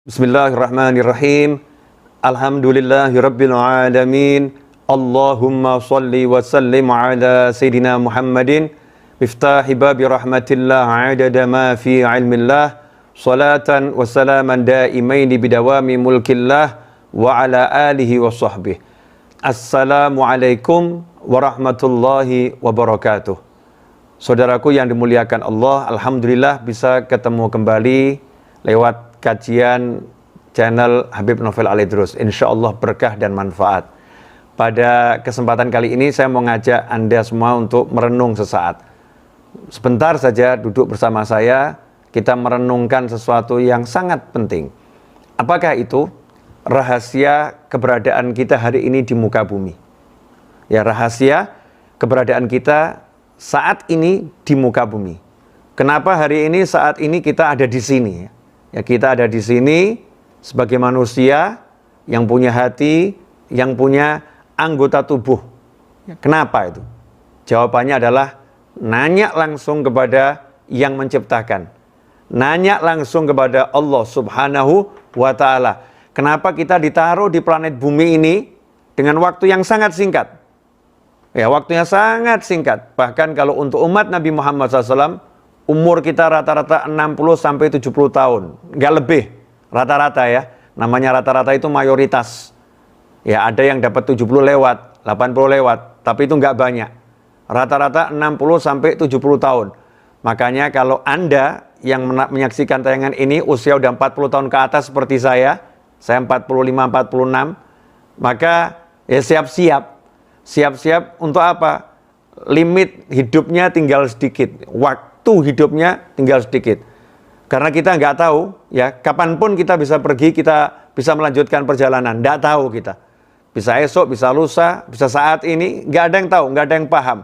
Bismillahirrahmanirrahim. Alhamdulillahirabbil alamin. Allahumma shalli wa sallim ala sayidina Muhammadin miftahi babi rahmatillah adada ma fi ilmillah salatan wa salaman daimaini bidawami mulkillah wa ala alihi wa sahbihi. Assalamualaikum warahmatullahi wabarakatuh. Saudaraku yang dimuliakan Allah, alhamdulillah bisa ketemu kembali lewat kajian channel Habib Novel Al-Idrus. Insya Allah berkah dan manfaat. Pada kesempatan kali ini saya mau ngajak Anda semua untuk merenung sesaat. Sebentar saja duduk bersama saya, kita merenungkan sesuatu yang sangat penting. Apakah itu? Rahasia keberadaan kita hari ini di muka bumi. Ya, rahasia keberadaan kita saat ini di muka bumi. Kenapa hari ini saat ini kita ada di sini? Ya, kita ada di sini sebagai manusia yang punya hati, yang punya anggota tubuh. Ya, kenapa itu? Jawabannya adalah nanya langsung kepada yang menciptakan. Nanya langsung kepada Allah Subhanahu wa Ta'ala. Kenapa kita ditaruh di planet bumi ini dengan waktu yang sangat singkat? Ya, waktunya sangat singkat. Bahkan kalau untuk umat Nabi Muhammad SAW, umur kita rata-rata 60-70 tahun. Nggak lebih, rata-rata ya. Namanya rata-rata itu mayoritas. Ya, ada yang dapat 70 lewat, 80 lewat. Tapi itu nggak banyak. Rata-rata 60-70 tahun. Makanya kalau Anda yang menyaksikan tayangan ini, usia udah 40 tahun ke atas seperti saya 45-46, maka ya siap-siap. Siap-siap untuk apa? Limit hidupnya tinggal sedikit. Waktu hidupnya tinggal sedikit. Karena kita nggak tahu, ya, kapanpun kita bisa pergi, kita bisa melanjutkan perjalanan. Nggak tahu kita. Bisa esok, bisa lusa, bisa saat ini. Nggak ada yang tahu, nggak ada yang paham.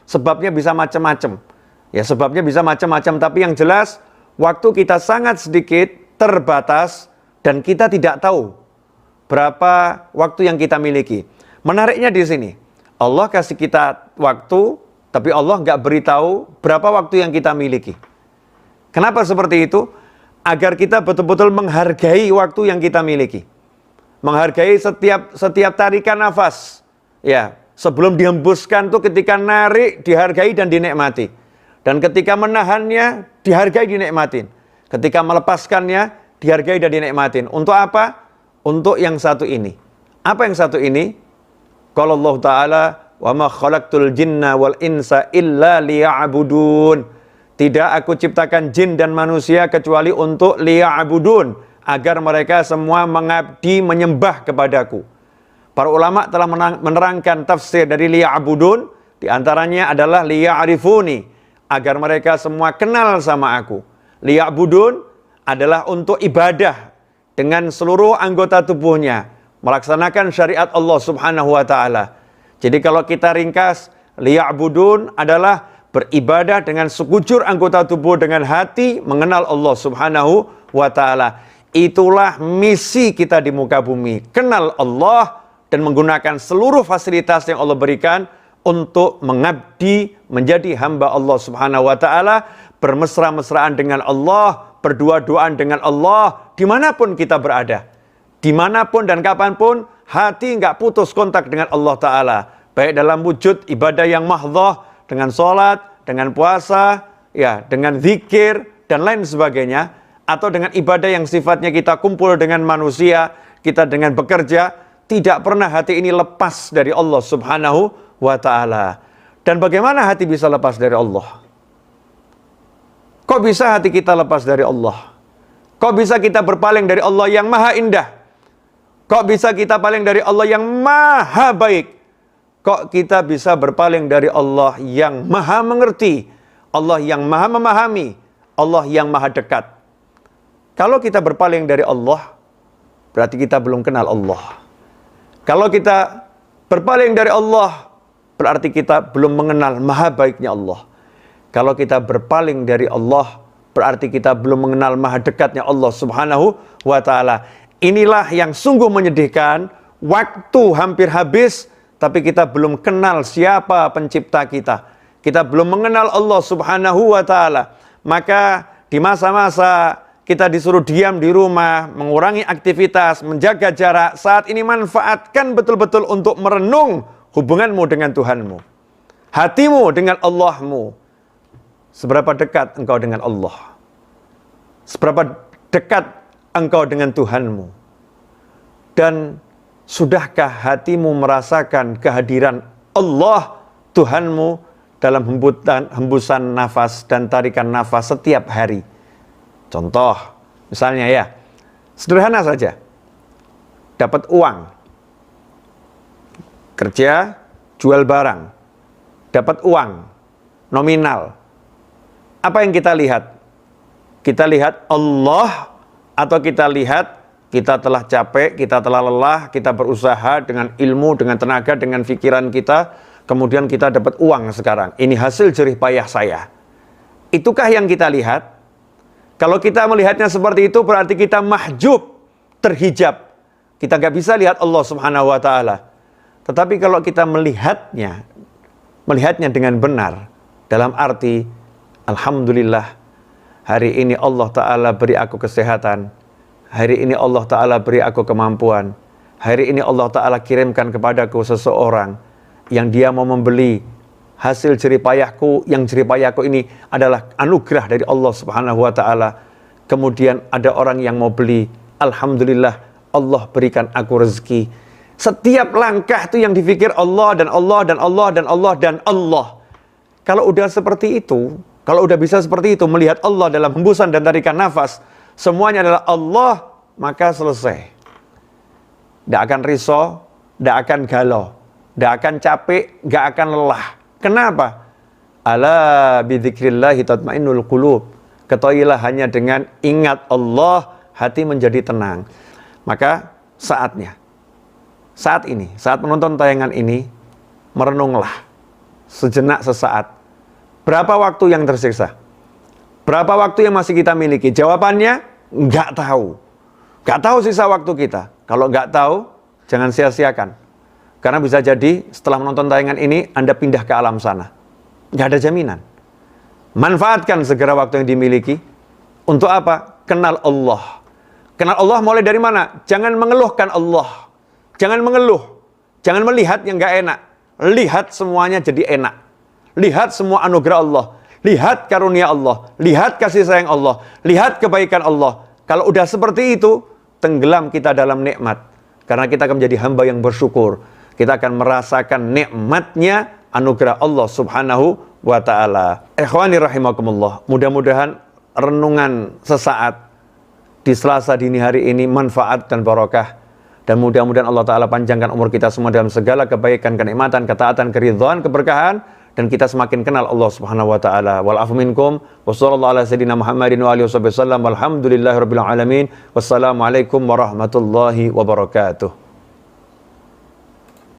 Sebabnya bisa macam-macam. Ya, sebabnya bisa macam-macam. Tapi yang jelas, waktu kita sangat sedikit, terbatas, dan kita tidak tahu berapa waktu yang kita miliki. Menariknya di sini, Allah kasih kita waktu, tapi Allah nggak beritahu berapa waktu yang kita miliki. Kenapa seperti itu? Agar kita betul-betul menghargai waktu yang kita miliki. Menghargai setiap tarikan nafas. Ya, sebelum dihembuskan tuh ketika narik, dihargai dan dinikmati. Dan ketika menahannya, dihargai, dinikmatin. Ketika melepaskannya, dihargai dan dinikmatin. Untuk apa? Untuk yang satu ini. Apa yang satu ini? Qala Allah Ta'ala, wa ma khalaqtul jinna wal insa illa liya'budun. Tidak aku ciptakan jin dan manusia kecuali untuk liya'budun, agar mereka semua mengabdi, menyembah kepadaku. Para ulama telah menerangkan tafsir dari liya'budun, di antaranya adalah liya'rifuni, agar mereka semua kenal sama aku. Liya'budun adalah untuk ibadah dengan seluruh anggota tubuhnya, melaksanakan syariat Allah Subhanahu wa Ta'ala. Jadi kalau kita ringkas, liya'budun adalah beribadah dengan sekujur anggota tubuh, dengan hati mengenal Allah Subhanahu wa Ta'ala. Itulah misi kita di muka bumi. Kenal Allah dan menggunakan seluruh fasilitas yang Allah berikan untuk mengabdi, menjadi hamba Allah Subhanahu wa Ta'ala, bermesra-mesraan dengan Allah, berdua-duaan dengan Allah, dimanapun kita berada. Dimanapun dan kapanpun, hati nggak putus kontak dengan Allah Ta'ala. Baik dalam wujud ibadah yang mahdhah, dengan sholat, dengan puasa, ya, dengan zikir, dan lain sebagainya. Atau dengan ibadah yang sifatnya kita kumpul dengan manusia, kita dengan bekerja, tidak pernah hati ini lepas dari Allah Subhanahu wa Ta'ala. Dan bagaimana hati bisa lepas dari Allah? Kok bisa hati kita lepas dari Allah? Kok bisa kita berpaling dari Allah yang maha indah? Kok bisa kita paling dari Allah yang maha baik? Kok kita bisa berpaling dari Allah yang maha mengerti? Allah yang maha memahami? Allah yang maha dekat? Kalau kita berpaling dari Allah, berarti kita belum kenal Allah. Kalau kita berpaling dari Allah, berarti kita belum mengenal maha baiknya Allah. Kalau kita berpaling dari Allah, berarti kita belum mengenal maha dekatnya Allah Subhanahu wa Ta'ala. Inilah yang sungguh menyedihkan. Waktu hampir habis, tapi kita belum kenal siapa pencipta kita. Kita belum mengenal Allah Subhanahu wa Ta'ala. Maka di masa-masa kita disuruh diam di rumah, mengurangi aktivitas, menjaga jarak, saat ini manfaatkan betul-betul untuk merenung hubunganmu dengan Tuhanmu. Hatimu dengan Allahmu. Seberapa dekat engkau dengan Allah? Seberapa dekat engkau dengan Tuhanmu? Dan sudahkah hatimu merasakan kehadiran Allah Tuhanmu dalam hembusan nafas dan tarikan nafas setiap hari? Contoh, misalnya ya, sederhana saja. Dapat uang, kerja, jual barang, dapat uang, nominal. Apa yang kita lihat? Kita lihat Allah atau kita lihat kita telah capek, kita telah lelah, kita berusaha dengan ilmu, dengan tenaga, dengan pikiran kita, kemudian kita dapat uang sekarang. Ini hasil jerih payah saya. Itukah yang kita lihat? Kalau kita melihatnya seperti itu berarti kita mahjub, terhijab. Kita nggak bisa lihat Allah Subhanahu wa Ta'ala. Tetapi kalau kita melihatnya dengan benar, dalam arti alhamdulillah, hari ini Allah Ta'ala beri aku kesehatan, hari ini Allah Ta'ala beri aku kemampuan, hari ini Allah Ta'ala kirimkan kepadaku seseorang yang dia mau membeli hasil jerih payahku, yang jerih payahku ini adalah anugerah dari Allah Subhanahu wa Ta'ala. Kemudian ada orang yang mau beli, alhamdulillah Allah berikan aku rezeki. Setiap langkah itu yang dipikir Allah dan Allah dan Allah dan Allah dan Allah. Kalau udah seperti itu, kalau udah bisa seperti itu, melihat Allah dalam hembusan dan tarikan nafas, semuanya adalah Allah, maka selesai. Tidak akan risau, tidak akan galau, tidak akan capek, tidak akan lelah. Kenapa? Ala bidzikrillahi tatmainnul qulub. Ketahuilah hanya dengan ingat Allah, hati menjadi tenang. Maka saatnya, saat ini, saat menonton tayangan ini, merenunglah sejenak sesaat. Berapa waktu yang tersisa? Berapa waktu yang masih kita miliki? Jawabannya, nggak tahu. Nggak tahu sisa waktu kita. Kalau nggak tahu, jangan sia-siakan. Karena bisa jadi setelah menonton tayangan ini, Anda pindah ke alam sana. Nggak ada jaminan. Manfaatkan segera waktu yang dimiliki. Untuk apa? Kenal Allah. Kenal Allah mulai dari mana? Jangan mengeluhkan Allah. Jangan mengeluh. Jangan melihat yang nggak enak. Lihat semuanya jadi enak. Lihat semua anugerah Allah. Lihat karunia Allah. Lihat kasih sayang Allah. Lihat kebaikan Allah. Kalau udah seperti itu, tenggelam kita dalam nikmat. Karena kita akan menjadi hamba yang bersyukur. Kita akan merasakan nikmatnya anugerah Allah Subhanahu wa Ta'ala. Ikhwani rahimakumullah. Mudah-mudahan renungan sesaat di Selasa dini hari ini manfaat dan barokah. Dan mudah-mudahan Allah Ta'ala panjangkan umur kita semua dalam segala kebaikan, kenikmatan, ketaatan, keridhaan, keberkahan. Dan kita semakin kenal Allah Subhanahu wa Ta'ala. Wal afu minkum. Wassallallahu ala sayyidina Muhammadin wa alihi wasallam. Walhamdulillahi rabbil alamin. Wassalamualaikum warahmatullahi wabarakatuh.